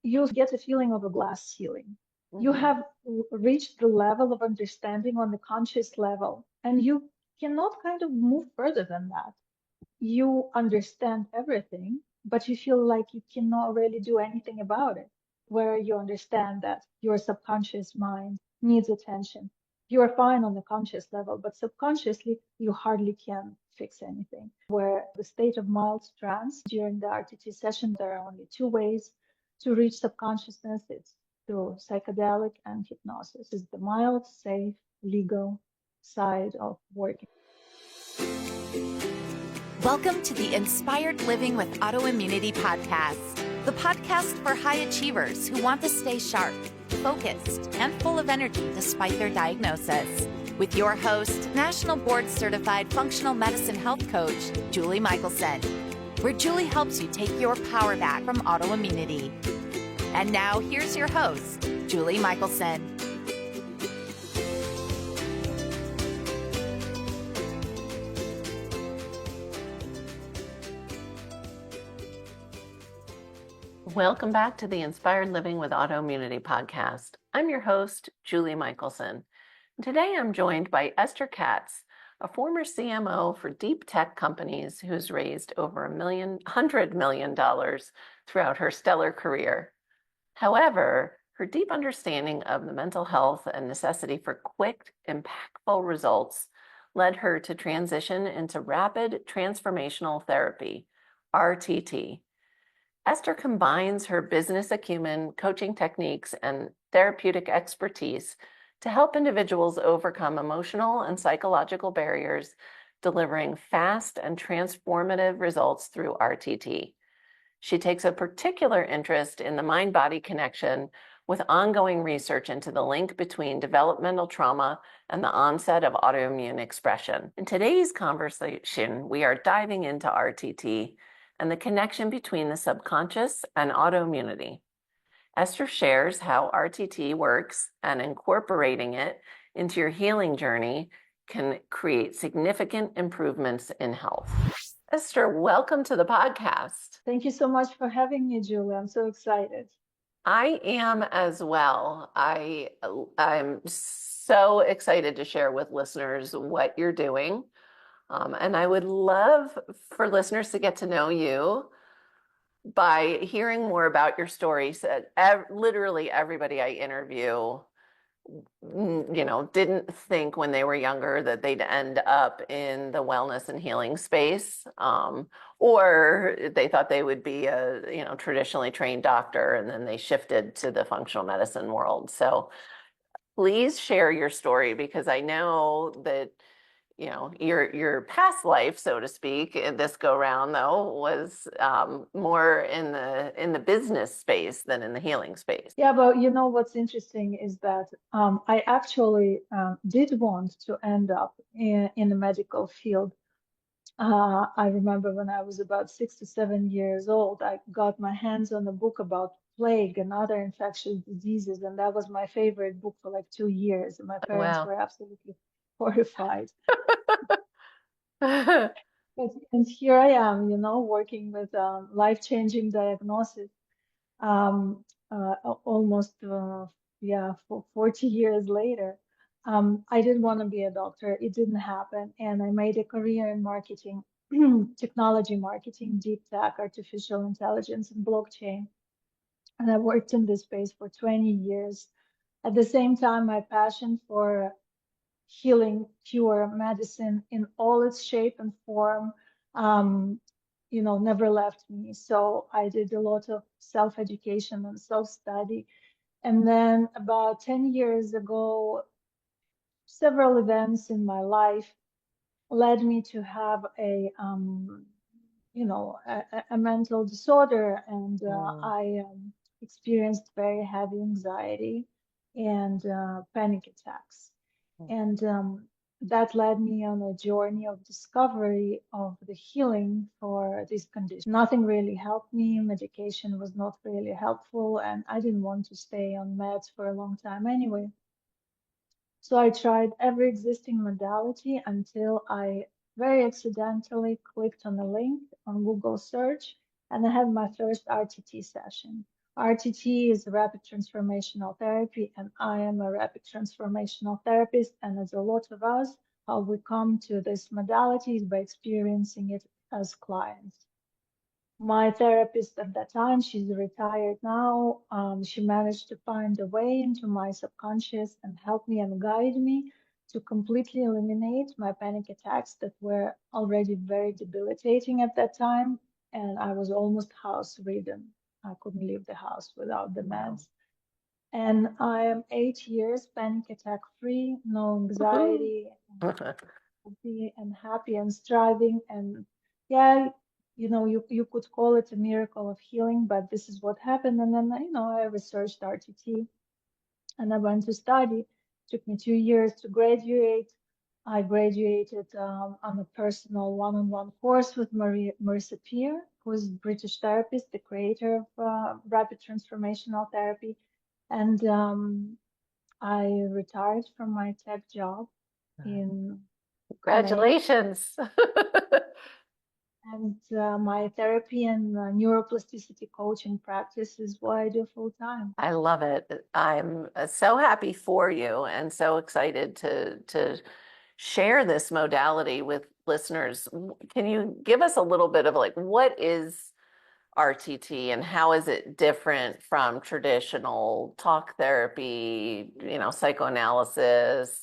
you get a feeling of a glass ceiling. You have reached the level of understanding on the conscious level, and you cannot kind of move further than that. You understand everything, but you feel like you cannot really do anything about it, where you understand that your subconscious mind needs attention. You're fine on the conscious level, but subconsciously, you hardly can fix anything. Where the state of mild trance during the RTT session, there are only two ways to reach subconsciousness. It's through psychedelic and hypnosis. It's the mild, safe, legal side of working. Welcome to the Inspired Living with Autoimmunity podcast, the podcast for high achievers who want to stay sharp, focused, and full of energy despite their diagnosis. With your host, National Board Certified Functional Medicine Health Coach, Julie Michelson, where Julie helps you take your power back from autoimmunity. And now here's your host, Julie Michelson. Welcome back to the Inspired Living with Autoimmunity podcast. I'm your host, Julie Michelson. Today I'm joined by Esther Katz, a former CMO for deep tech companies who's raised over $100 million throughout her stellar career. However, her deep understanding of the mental health and necessity for quick, impactful results led her to transition into Rapid Transformational Therapy, RTT. Esther combines her business acumen, coaching techniques, and therapeutic expertise to help individuals overcome emotional and psychological barriers, delivering fast and transformative results through RTT. She takes a particular interest in the mind-body connection with ongoing research into the link between developmental trauma and the onset of autoimmune expression. In today's conversation, we are diving into RTT and the connection between the subconscious and autoimmunity. Esther shares how RTT works, and incorporating it into your healing journey can create significant improvements in health. Esther, welcome to the podcast. Thank you so much for having me, Julie. I'm so excited. I am as well. I'm so excited to share with listeners what you're doing. And I would love for listeners to get to know you by hearing more about your story. So literally everybody I interview, didn't think when they were younger that they'd end up in the wellness and healing space, or they thought they would be a, traditionally trained doctor, and then they shifted to the functional medicine world. So please share your story, because I know that your past life, so to speak, this go round though, was more in the business space than in the healing space. Yeah, but what's interesting is that I actually did want to end up in the medical field. I remember when I was about 6 to 7 years old, I got my hands on a book about plague and other infectious diseases, and that was my favorite book for like 2 years. And my parents were absolutely horrified. And here I am, working with life-changing diagnosis, almost, for 40 years later. I didn't want to be a doctor. It didn't happen. And I made a career in marketing, technology marketing, deep tech, artificial intelligence, and blockchain. And I worked in this space for 20 years. At the same time, my passion for healing, cure, medicine in all its shape and form, never left me. So I did a lot of self-education and self-study. And then about 10 years ago, several events in my life led me to have a mental disorder, and I experienced very heavy anxiety and panic attacks. And that led me on a journey of discovery of the healing for this condition. Nothing really helped me. Medication was not really helpful, and I didn't want to stay on meds for a long time anyway. So I tried every existing modality until I very accidentally clicked on a link on Google search, and I had my first RTT session. RTT is Rapid Transformational Therapy, and I am a Rapid Transformational Therapist. And as a lot of us, how we come to this modality is by experiencing it as clients. My therapist at that time, she's retired now. She managed to find a way into my subconscious and help me and guide me to completely eliminate my panic attacks that were already very debilitating at that time. And I was almost house ridden. I couldn't leave the house without the meds. And I am 8 years panic attack free, no anxiety, and happy and striving. And yeah, you could call it a miracle of healing, but this is what happened. And then, I researched RTT and I went to study. It took me 2 years to graduate. I graduated on a personal one-on-one course with Marissa Peer, who is a British therapist, the creator of Rapid Transformational Therapy. And I retired from my tech job in Congratulations. And my therapy and neuroplasticity coaching practice is what I do full time. I love it. I'm so happy for you and so excited to share this modality with listeners. Can you give us a little bit of like what is RTT and how is it different from traditional talk therapy, psychoanalysis,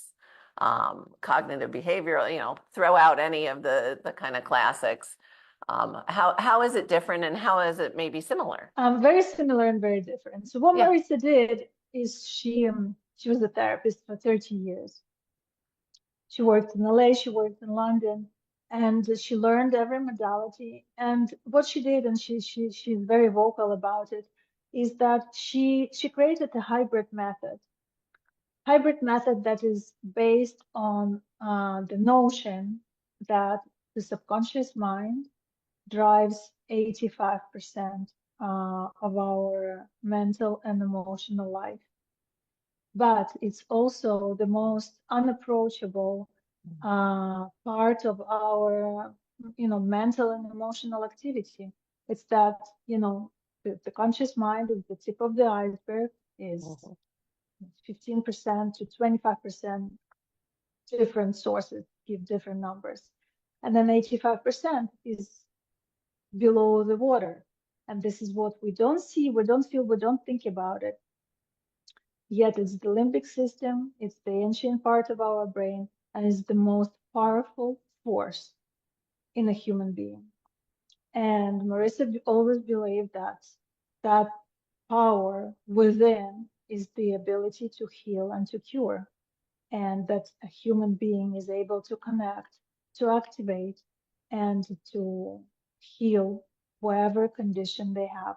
cognitive behavioral, throw out any of the kind of classics. How is it different and how is it maybe similar? Very similar and very different. So what Yeah. Marissa did is she was a therapist for 30 years. She worked in LA, she worked in London, and she learned every modality. And what she did, and she's very vocal about it, is that she created a hybrid method that is based on the notion that the subconscious mind drives 85% of our mental and emotional life. But it's also the most unapproachable part of our, mental and emotional activity. It's that, the conscious mind is the tip of the iceberg, is 15% to 25%. Different sources give different numbers. And then 85% is below the water. And this is what we don't see, we don't feel, we don't think about it. Yet it's the limbic system, it's the ancient part of our brain, and it's the most powerful force in a human being. And Marissa always believed that power within is the ability to heal and to cure, and that a human being is able to connect, to activate, and to heal whatever condition they have,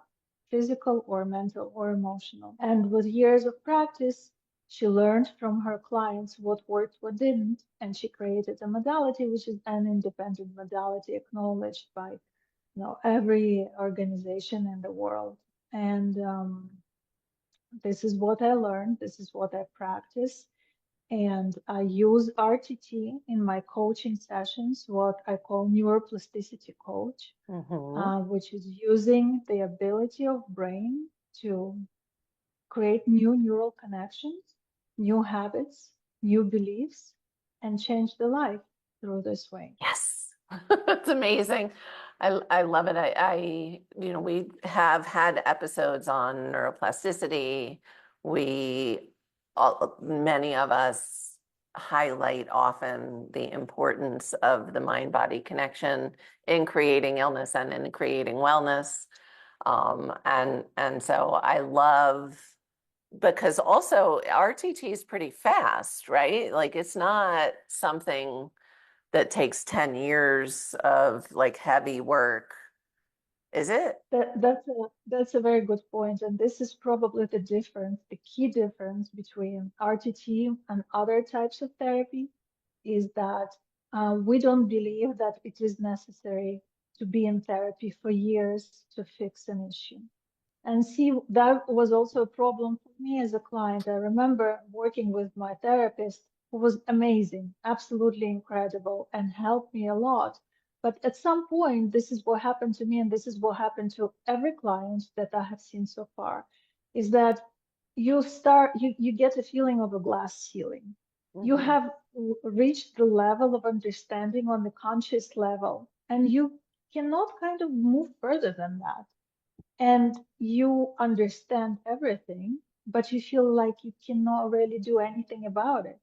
physical or mental or emotional. And with years of practice, she learned from her clients what worked, what didn't, and she created a modality which is an independent modality acknowledged by every organization in the world. And this is what I learned, this is what I practice. And I use RTT in my coaching sessions, what I call neuroplasticity coach, which is using the ability of brain to create new neural connections, new habits, new beliefs, and change the life through this way. Yes, that's amazing. I love it. We have had episodes on neuroplasticity. Many of us highlight often the importance of the mind-body connection in creating illness and in creating wellness. And so I love, because also RTT is pretty fast, right? Like it's not something that takes 10 years of like heavy work, is it? That's a very good point, and this is probably the key difference between RTT and other types of therapy, is that we don't believe that it is necessary to be in therapy for years to fix an issue. And see, that was also a problem for me as a client. I remember working with my therapist, who was amazing, absolutely incredible, and helped me a lot. But at some point, this is what happened to me, and this is what happened to every client that I have seen so far, is that you get a feeling of a glass ceiling. You have reached the level of understanding on the conscious level, and you cannot kind of move further than that. And you understand everything, but you feel like you cannot really do anything about it.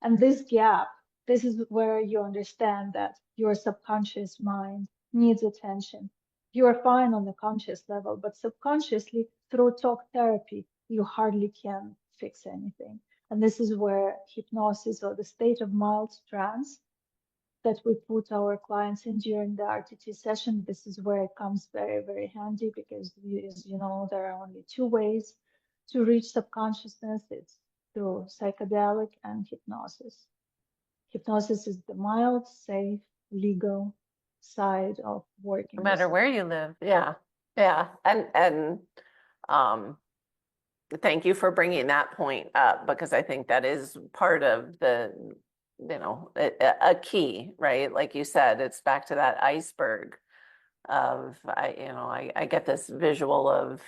And this gap, this is where you understand that your subconscious mind needs attention. You are fine on the conscious level, but subconsciously, through talk therapy, you hardly can fix anything. And this is where hypnosis, or the state of mild trance, that we put our clients in during the RTT session, this is where it comes very, very handy, because as you know, there are only two ways to reach subconsciousness. It's through psychedelic and hypnosis. Hypnosis is the mild, safe, legal side of working No with matter where you live. Yeah. Yeah. And thank you for bringing that point up, because I think that is part of the, a key, right? Like you said, it's back to that iceberg of, I get this visual of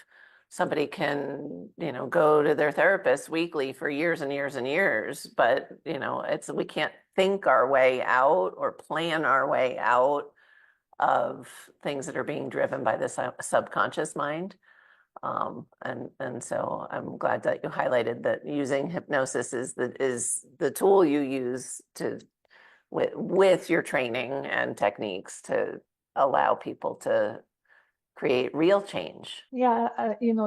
somebody can, go to their therapist weekly for years and years and years, but, we can't think our way out or plan our way out of things that are being driven by the subconscious mind. And so I'm glad that you highlighted that using hypnosis is the tool you use to with your training and techniques to allow people to create real change. Yeah,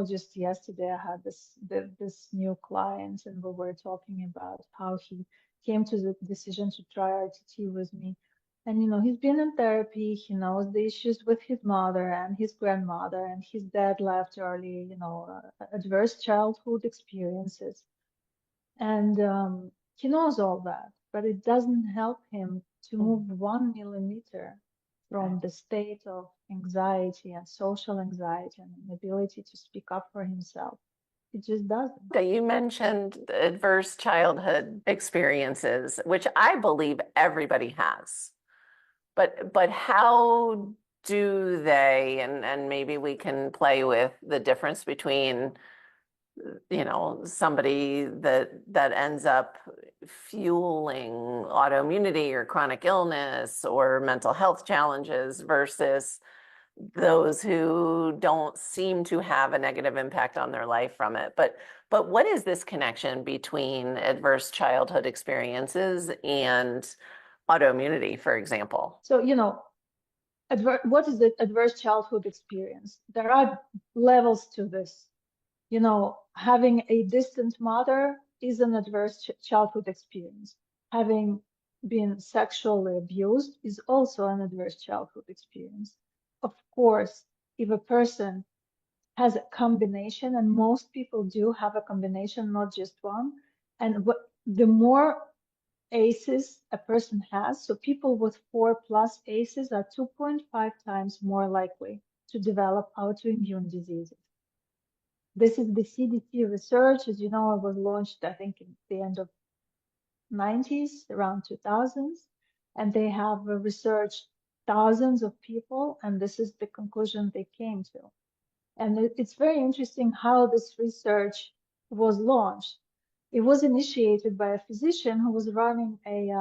just yesterday I had this new client, and we were talking about how he came to the decision to try RTT with me. And he's been in therapy. He knows the issues with his mother and his grandmother, and his dad left early, adverse childhood experiences. And he knows all that, but it doesn't help him to move 1 millimeter from the state of anxiety and social anxiety and inability to speak up for himself. It just doesn't. You mentioned adverse childhood experiences, which I believe everybody has. But how do they, and maybe we can play with the difference between somebody that ends up fueling autoimmunity or chronic illness or mental health challenges versus those who don't seem to have a negative impact on their life from it. But what is this connection between adverse childhood experiences and autoimmunity, for example? So, what is the adverse childhood experience? There are levels to this. Having a distant mother is an adverse childhood experience. Having been sexually abused is also an adverse childhood experience. Of course, if a person has a combination, and most people do have a combination, not just one, and the more ACEs a person has, so people with 4+ ACEs are 2.5 times more likely to develop autoimmune diseases. This is the CDC research. As you know, it was launched, I think, in the end of 90s, around 2000s, and they have researched thousands of people, and this is the conclusion they came to. And it's very interesting how this research was launched. It was initiated by a physician who was running a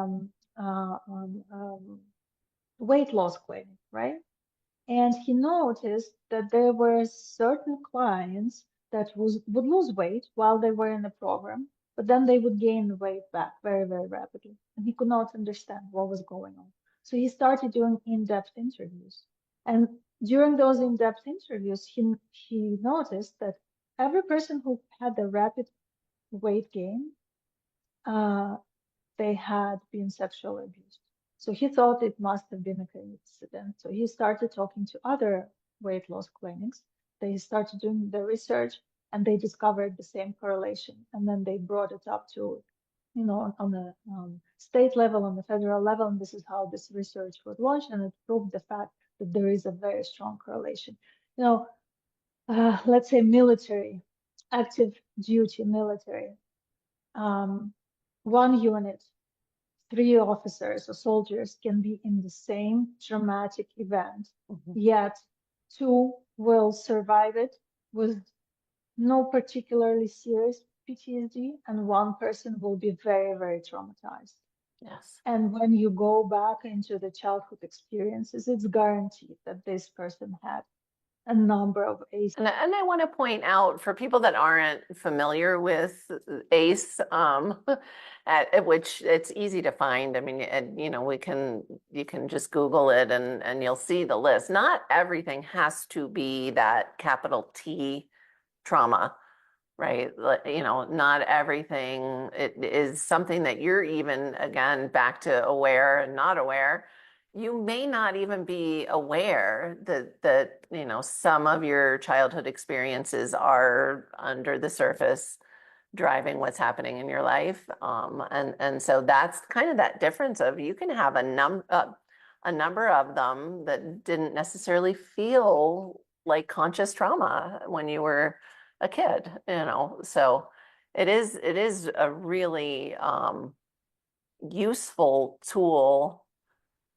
weight loss clinic, right? And he noticed that there were certain clients that would lose weight while they were in the program, but then they would gain the weight back very, very rapidly. And he could not understand what was going on. So he started doing in-depth interviews. And during those in-depth interviews, he noticed that every person who had a rapid weight gain, they had been sexually abused. So he thought it must have been a coincidence. So he started talking to other weight loss clinics. They started doing the research, and they discovered the same correlation. And then they brought it up to, on the state level, on the federal level. And this is how this research was launched. And it proved the fact that there is a very strong correlation. Let's say military, active duty military, one unit three officers or soldiers can be in the same traumatic event, yet two will survive it with no particularly serious PTSD, and one person will be very, very traumatized. Yes. And when you go back into the childhood experiences, it's guaranteed that this person had a number of ACE. And I want to point out for people that aren't familiar with ACE, at which it's easy to find. I mean, you know, you can just Google it and you'll see the list. Not everything has to be that capital T trauma, right? You know, not everything it is something that you're even, again, back to aware and not aware. You may not even be aware that you know, some of your childhood experiences are under the surface driving what's happening in your life. And so that's kind of that difference of you can have a number of them that didn't necessarily feel like conscious trauma when you were a kid, you know. So it is a really useful tool.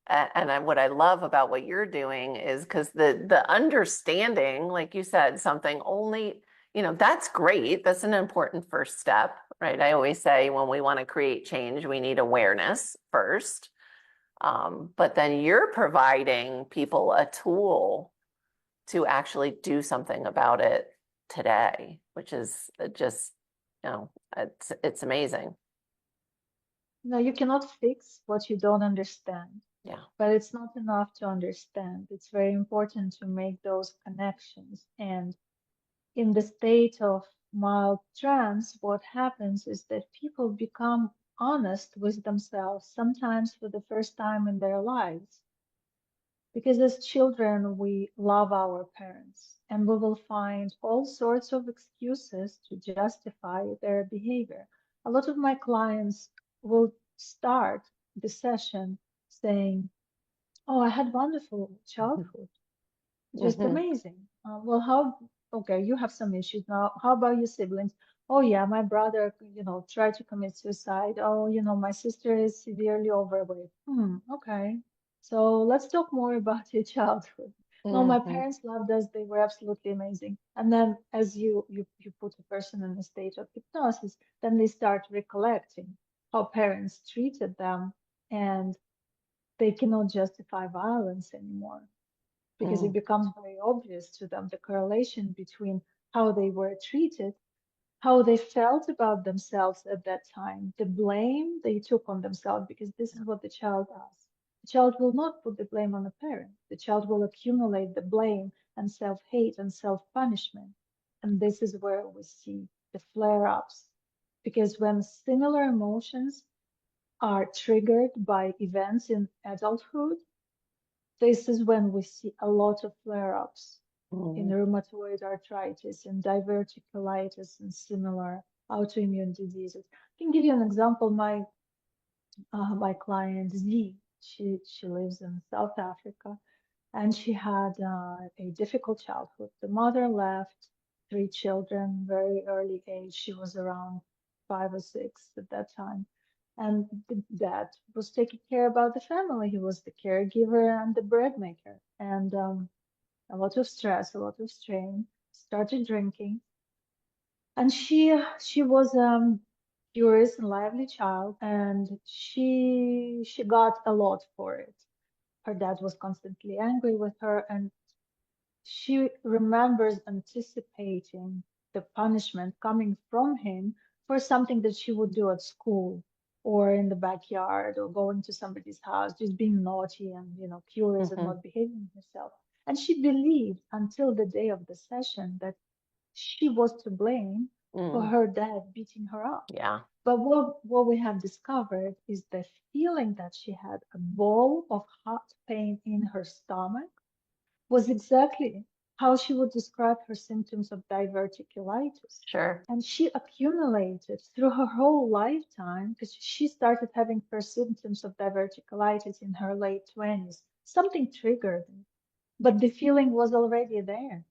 And what I love about what you're doing is because the understanding, like you said, something only, you know, that's great. That's an important first step, right? I always say when we want to create change, we need awareness first. But then you're providing people a tool to actually do something about it today, which is just, you know, it's amazing. No, you cannot fix what you don't understand. Yeah. But it's not enough to understand. It's very important to make those connections. And in the state of mild trance, what happens is that people become honest with themselves, sometimes for the first time in their lives. Because as children, we love our parents, and we will find all sorts of excuses to justify their behavior. A lot of my clients will start the session saying, "Oh, I had wonderful childhood, just Mm-hmm. amazing. Well, okay, you have some issues now. How about your siblings? Oh, yeah, my brother, tried to commit suicide. Oh, my sister is severely overweight. Okay. So let's talk more about your childhood. No, my Mm-hmm. parents loved us. They were absolutely amazing. And then as you put a person in a state of hypnosis, then they start recollecting how parents treated them, and they cannot justify violence anymore because it Mm-hmm. becomes very obvious to them the correlation between how they were treated, how they felt about themselves at that time, the blame they took on themselves, because this is what the child does. The child will not put the blame on the parent. The child will accumulate the blame and self-hate and self-punishment. And this is where we see the flare-ups. Because when similar emotions are triggered by events in adulthood, this is when we see a lot of flare-ups in Mm-hmm. rheumatoid arthritis and diverticulitis and similar autoimmune diseases. I can give you an example. My client Z, she lives in South Africa, and she had a difficult childhood. The mother left, three children, very early age. She was around 5 or 6 at that time. And the dad was taking care about the family. He was the caregiver and the bread maker. And a lot of stress, a lot of strain. Started drinking, and she was curious and lively child, and she got a lot for it. Her dad was constantly angry with her, and she remembers anticipating the punishment coming from him for something that she would do at school or in the backyard or going to somebody's house, just being naughty and, curious and Mm-hmm. not behaving herself. And she believed until the day of the session that she was to blame for Mm. her dad beating her up. Yeah. But what we have discovered is the feeling that she had a ball of hot pain in her stomach was exactly how she would describe her symptoms of diverticulitis. Sure. And she accumulated through her whole lifetime, because she started having first symptoms of diverticulitis in her late 20s. Something triggered it, but the feeling was already there.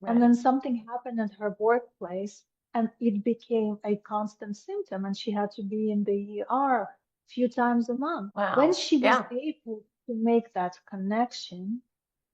And Right. then something happened at her workplace, and it became a constant symptom, and she had to be in the ER few times a month. Wow. When she was Yeah. able to make that connection,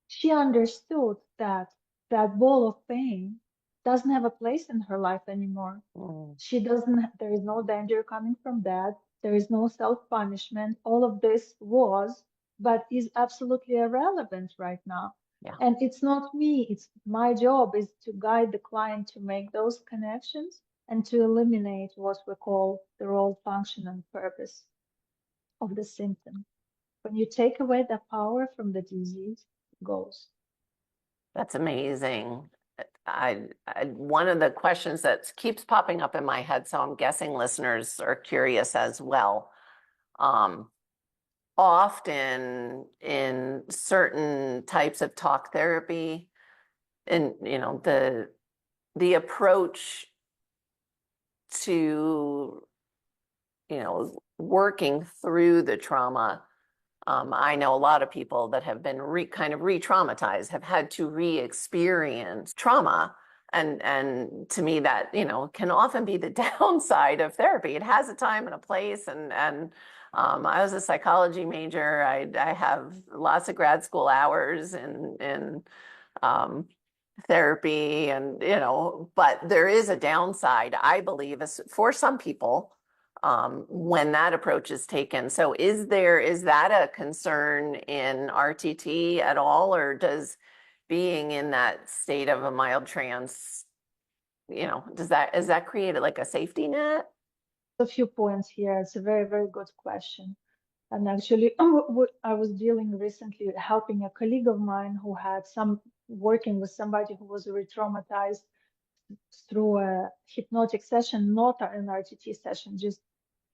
she understood that that ball of pain doesn't have a place in her life anymore. Mm. She doesn't, there is no danger coming from that. There is no self-punishment. All of this was, but is absolutely irrelevant right now. Yeah. And it's not me, it's my job is to guide the client to make those connections and to eliminate what we call the role, function, and purpose of the symptom. When you take away the power from the disease, it goes. That's amazing. One of the questions that keeps popping up in my head, so I'm guessing listeners are curious as well. Often in certain types of talk therapy, and the approach to working through the trauma. I know a lot of people that have been kind of re-traumatized, have had to re-experience trauma. And to me, that, can often be the downside of therapy. It has a time and a place. And I was a psychology major. I have lots of grad school hours in therapy, and but there is a downside, I believe, for some people, when that approach is taken. So is that a concern in RTT at all, or does being in that state of a mild trance, is that created like a safety net? A few points here. It's a very, very good question. And actually, I was dealing recently, helping a colleague of mine who had working with somebody who was re-traumatized through a hypnotic session, not an RTT session, just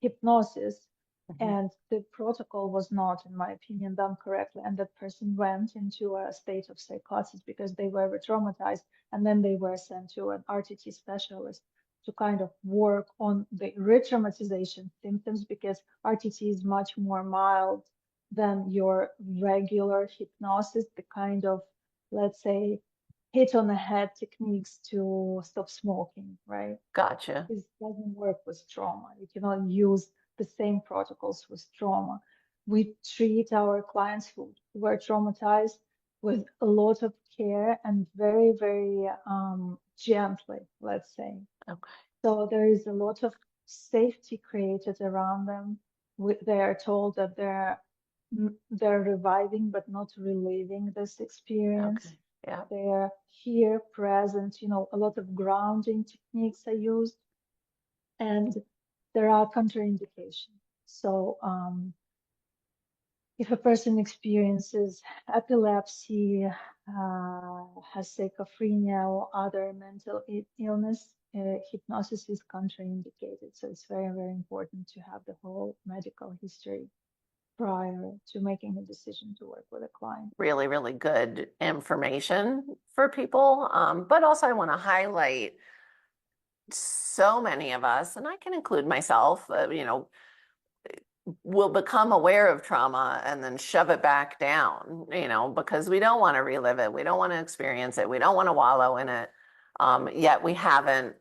hypnosis. Mhm. And the protocol was not, in my opinion, done correctly. And that person went into a state of psychosis because they were re-traumatized. And then they were sent to an RTT specialist to kind of work on the re-traumatization symptoms, because RTT is much more mild than your regular hypnosis, the kind of, let's say, hit on the head techniques to stop smoking, right? Gotcha. This doesn't work with trauma. You cannot use the same protocols with trauma. We treat our clients who were traumatized with a lot of care and very, very gently, let's say. Okay. So there is a lot of safety created around them. They are told that they're reviving but not reliving this experience. Okay. Yeah. They're here, present. A lot of grounding techniques are used, and there are contraindications. So if a person experiences epilepsy, has schizophrenia or other mental illness, hypnosis is contraindicated. So it's very, very important to have the whole medical history prior to making a decision to work with a client. Really, really good information for people. But also I want to highlight, so many of us, and I can include myself, will become aware of trauma and then shove it back down, because we don't want to relive it. We don't want to experience it. We don't want to wallow in it. Yet we haven't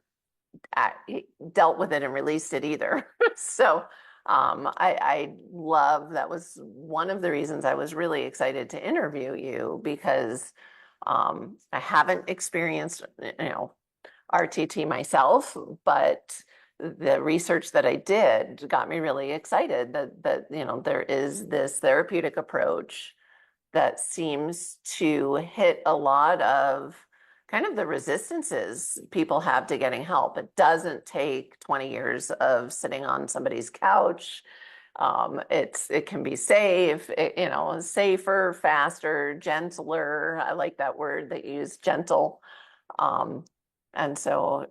dealt with it and released it either. So I love, that was one of the reasons I was really excited to interview you, because I haven't experienced, RTT myself, but the research that I did got me really excited that there is this therapeutic approach that seems to hit a lot of kind of the resistances people have to getting help. It doesn't take 20 years of sitting on somebody's couch. It can be safe, safer, faster, gentler. I like that word that you use, gentle. And so,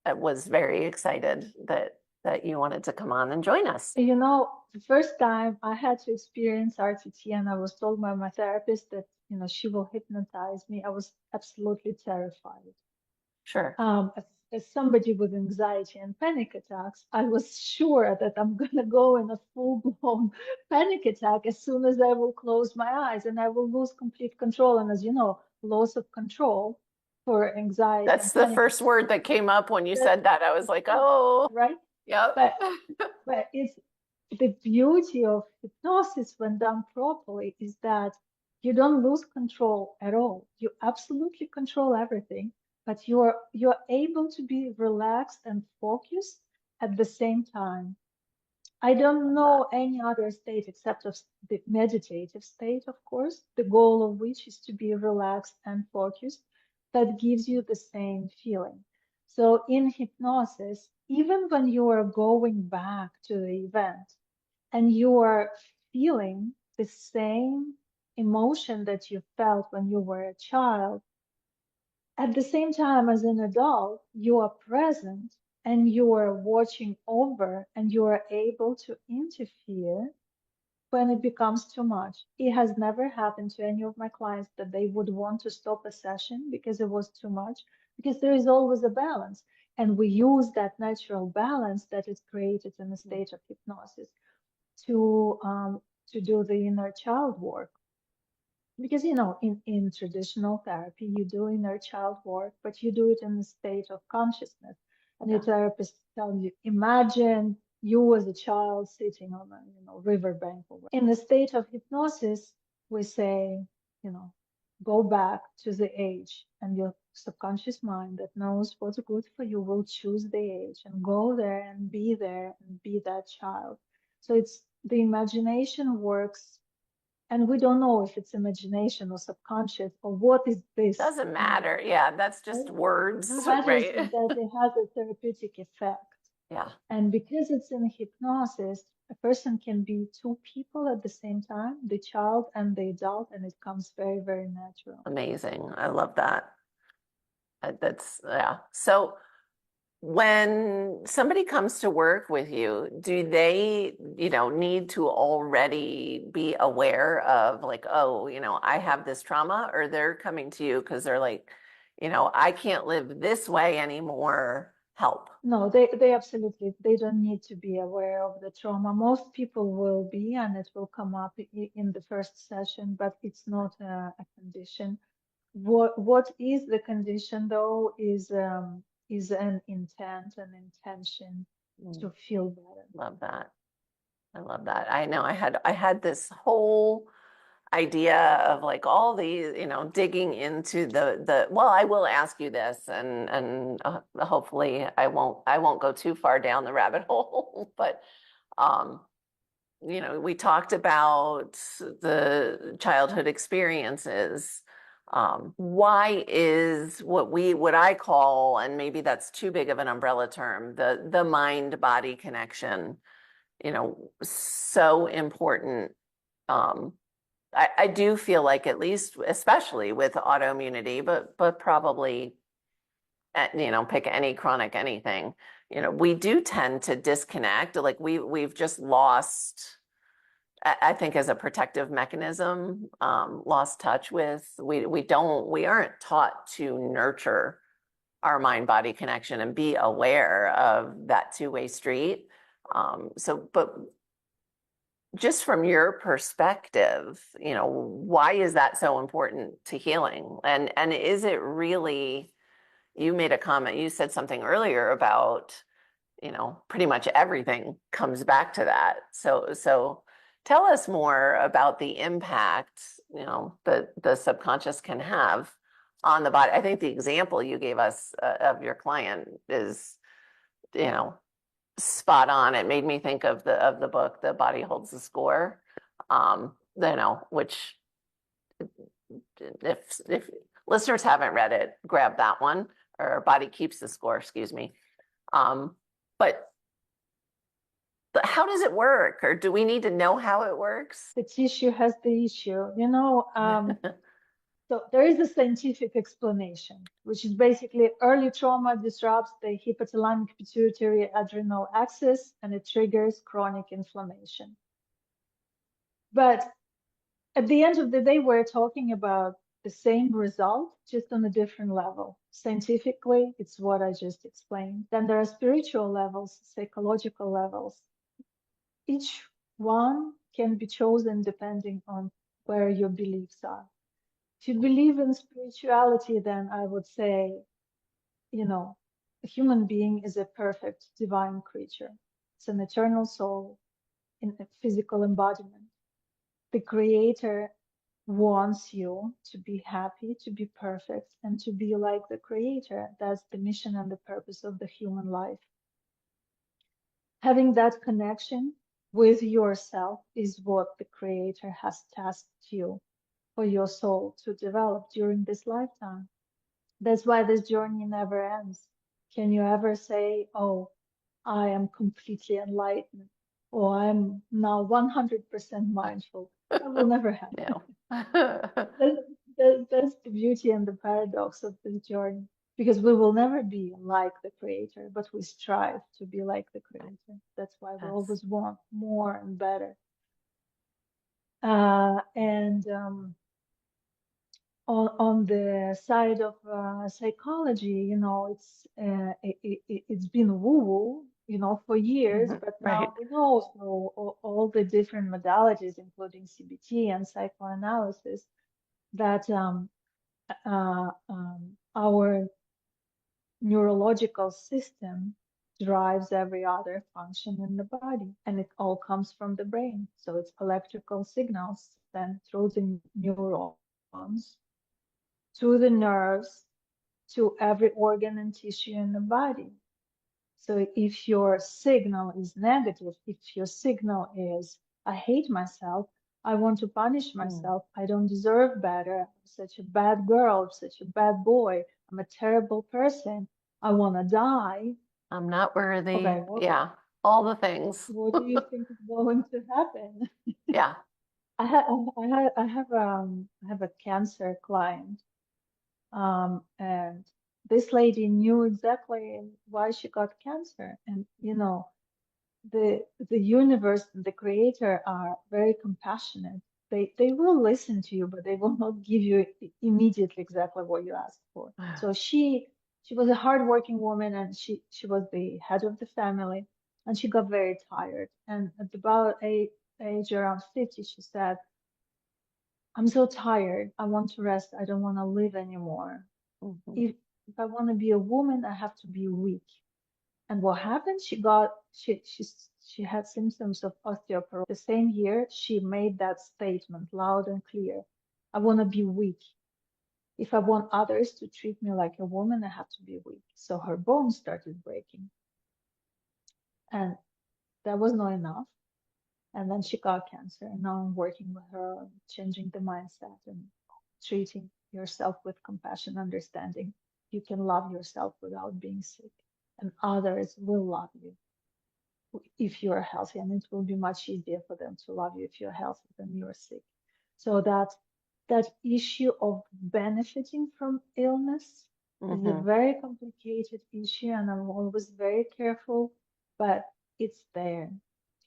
I was very excited that you wanted to come on and join us. The first time I had to experience RTT and I was told by my therapist that, she will hypnotize me, I was absolutely terrified. Sure. As somebody with anxiety and panic attacks, I was sure that I'm going to go in a full-blown panic attack as soon as I will close my eyes and I will lose complete control. And as you know, loss of control for anxiety That's and the panic first word that came up when you said that. I was like, oh. right? Yep. But it's the beauty of hypnosis when done properly is that you don't lose control at all. You absolutely control everything, but you're able to be relaxed and focused at the same time. I don't know any other state except of the meditative state, of course, the goal of which is to be relaxed and focused, that gives you the same feeling. So in hypnosis, even when you are going back to the event and you are feeling the same emotion that you felt when you were a child, at the same time, as an adult, you are present and you are watching over and you are able to interfere when it becomes too much. It has never happened to any of my clients that they would want to stop a session because it was too much, because there is always a balance. And we use that natural balance that is created in a state of hypnosis to do the inner child work. Because, in traditional therapy, you do inner child work, but you do it in a state of consciousness. And your therapist tells you, imagine you as a child sitting on a, riverbank. In the state of hypnosis, we say, go back to the age, and your subconscious mind that knows what's good for you will choose the age and go there and be that child. So it's the imagination works, and we don't know if it's imagination or subconscious or what is this. Doesn't matter. Yeah, that's just words, What matters right? is that it has a therapeutic effect. Yeah. And because it's in hypnosis, a person can be two people at the same time, the child and the adult, and it comes very, very natural. Amazing. I love that. Yeah. So when somebody comes to work with you, do they, need to already be aware of like, oh, I have this trauma, or they're coming to you because they're like, I can't live this way anymore. Help. No, they absolutely, they don't need to be aware of the trauma. Most people will be, and it will come up in the first session, but it's not a condition. What is the condition though is an intent, an intention to feel better. Love that. I love that. I know I had this whole idea of like all these, digging into well, I will ask you this, and hopefully I won't go too far down the rabbit hole, but we talked about the childhood experiences. Why is what I call, and maybe that's too big of an umbrella term, the mind-body connection, so important? I do feel like, at least, especially with autoimmunity, but probably, pick any chronic anything, we do tend to disconnect. Like we've just lost, I think, as a protective mechanism, lost touch with, we aren't taught to nurture our mind-body connection and be aware of that two-way street. But just from your perspective, why is that so important to healing? And is it really, you made a comment, you said something earlier about, pretty much everything comes back to that. So tell us more about the impact, that the subconscious can have on the body. I think the example you gave us of your client is, spot on. It made me think of the book, The Body Holds the Score, which, if listeners haven't read it, grab that one, or Body Keeps the Score, excuse me. But how does it work, or do we need to know how it works? The tissue has the issue, So there is a scientific explanation, which is basically early trauma disrupts the hypothalamic pituitary adrenal axis and it triggers chronic inflammation. But at the end of the day, we're talking about the same result, just on a different level. Scientifically, it's what I just explained. Then there are spiritual levels, psychological levels. Each one can be chosen depending on where your beliefs are. If you believe in spirituality, then I would say, a human being is a perfect divine creature. It's an eternal soul in a physical embodiment. The Creator wants you to be happy, to be perfect, and to be like the Creator. That's the mission and the purpose of the human life. Having that connection with yourself is what the Creator has tasked you for your soul to develop during this lifetime. That's why this journey never ends. Can you ever say, oh, I am completely enlightened, or I'm now 100% mindful? That will never happen. No. That's the beauty and the paradox of this journey, because we will never be like the Creator, but we strive to be like the Creator. That's why we Yes. always want more and better. And on the side of psychology, it's been woo-woo, for years, but Right. now we know through all the different modalities, including CBT and psychoanalysis, that our neurological system drives every other function in the body, and it all comes from the brain. So it's electrical signals sent through the neurons to the nerves, to every organ and tissue in the body. So if your signal is negative, if your signal is, I hate myself, I want to punish myself, I don't deserve better, I'm such a bad girl, I'm such a bad boy, I'm a terrible person, I want to die. I'm not worthy. Okay, Yeah. All the things. what do you think is going to happen? Yeah. I have a cancer client. And this lady knew exactly why she got cancer. And the universe and the creator are very compassionate. They will listen to you, but they will not give you immediately exactly what you asked for. So she was a hardworking woman, and she was the head of the family, and she got very tired. And at about age around 50, she said, I'm so tired. I want to rest. I don't want to live anymore. Mhm. If I want to be a woman, I have to be weak. And what happened? She had symptoms of osteoporosis. The same year, she made that statement loud and clear. I want to be weak. If I want others to treat me like a woman, I have to be weak. So her bones started breaking. And that was not enough. And then she got cancer. And now I'm working with her on changing the mindset and treating yourself with compassion, understanding you can love yourself without being sick, and others will love you if you're healthy, and it will be much easier for them to love you if you're healthy than you're sick. So that issue of benefiting from illness is a very complicated issue, and I'm always very careful, but it's there.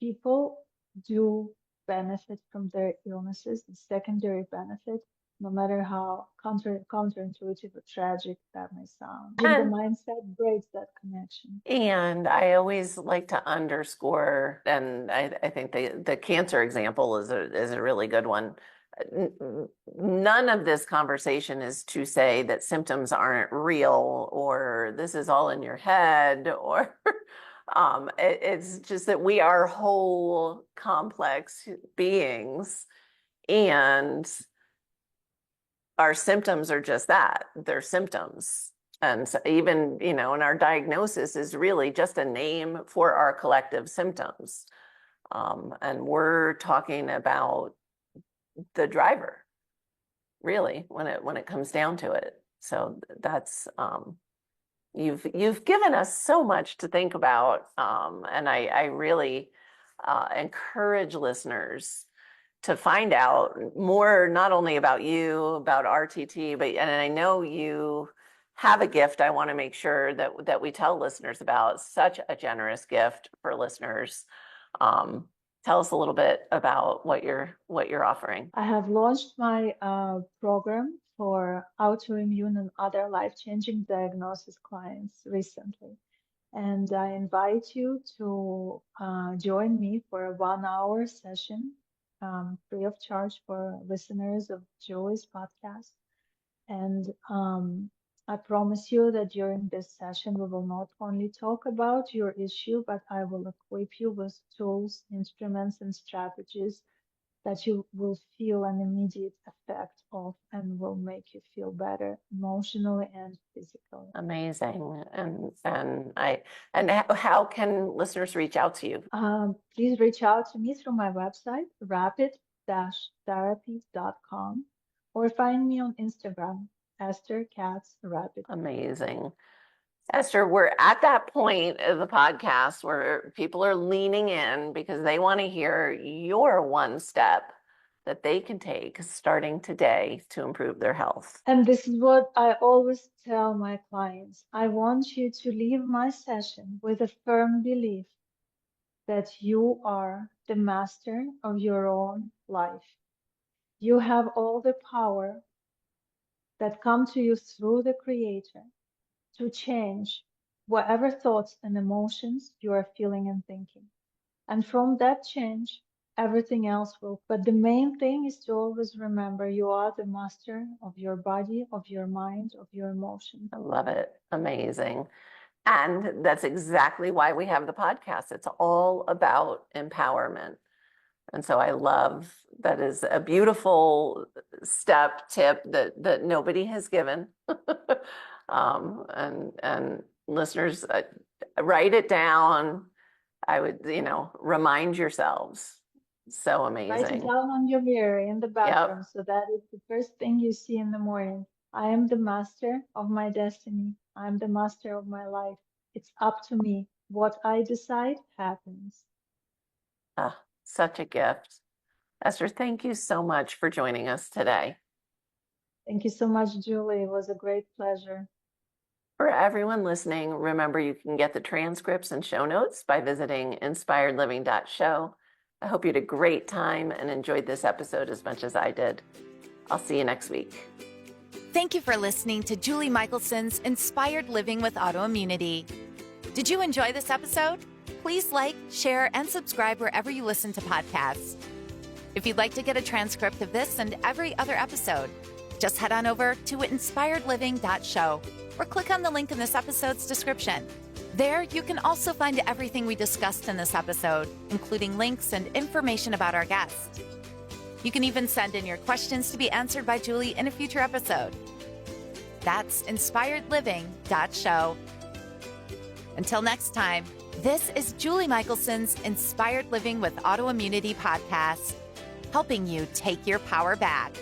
People do benefit from their illnesses, the secondary benefit, no matter how counterintuitive or tragic that may sound. And the And mindset breaks that connection. and I always like to underscore, and I think the cancer example is a really good one. None of this conversation is to say that symptoms aren't real or this is all in your head or it's just that we are whole complex beings and our symptoms are just that, they're symptoms. And so even, and our diagnosis is really just a name for our collective symptoms. And we're talking about the driver, really, when it comes down to it. So that's you've given us so much to think about, and I really encourage listeners to find out more, not only about you, about RTT, but and I know you have a gift. I want to make sure that we tell listeners about. Such a generous gift for listeners. Tell us a little bit about what you're offering. I have launched my program for autoimmune and other life-changing diagnosis clients recently. And I invite you to join me for a 1 hour session, free of charge for listeners of Julie's podcast. And I promise you that during this session, we will not only talk about your issue, but I will equip you with tools, instruments, and strategies that you will feel an immediate effect of and will make you feel better emotionally and physically. Amazing. And how can listeners reach out to you? Please reach out to me through my website, rapid-therapy.com, or find me on Instagram, Esther Katz Rapid. Amazing. Esther, we're at that point of the podcast where people are leaning in because they want to hear your one step that they can take starting today to improve their health. And this is what I always tell my clients. I want you to leave my session with a firm belief that you are the master of your own life. You have all the power that come to you through the Creator to change whatever thoughts and emotions you are feeling and thinking. And from that change, everything else will. But the main thing is to always remember you are the master of your body, of your mind, of your emotions. I love it. Amazing. And that's exactly why we have the podcast. It's all about empowerment. And so I love that is a beautiful tip that nobody has given. And listeners, write it down. I would, remind yourselves. So amazing. Write it down on your mirror in the bathroom so that it's the first thing you see in the morning. I am the master of my destiny. I am the master of my life. It's up to me. What I decide happens. Such a gift. Esther, thank you so much for joining us today. Thank you so much, Julie. It was a great pleasure. For everyone listening, remember you can get the transcripts and show notes by visiting inspiredliving.show. I hope you had a great time and enjoyed this episode as much as I did. I'll see you next week. Thank you for listening to Julie Michelson's Inspired Living with Autoimmunity. Did you enjoy this episode? Please like, share, and subscribe wherever you listen to podcasts. If you'd like to get a transcript of this and every other episode, just head on over to inspiredliving.show or click on the link in this episode's description. There, you can also find everything we discussed in this episode, including links and information about our guest. You can even send in your questions to be answered by Julie in a future episode. That's inspiredliving.show. Until next time, this is Julie Michelson's Inspired Living with Autoimmunity podcast, helping you take your power back.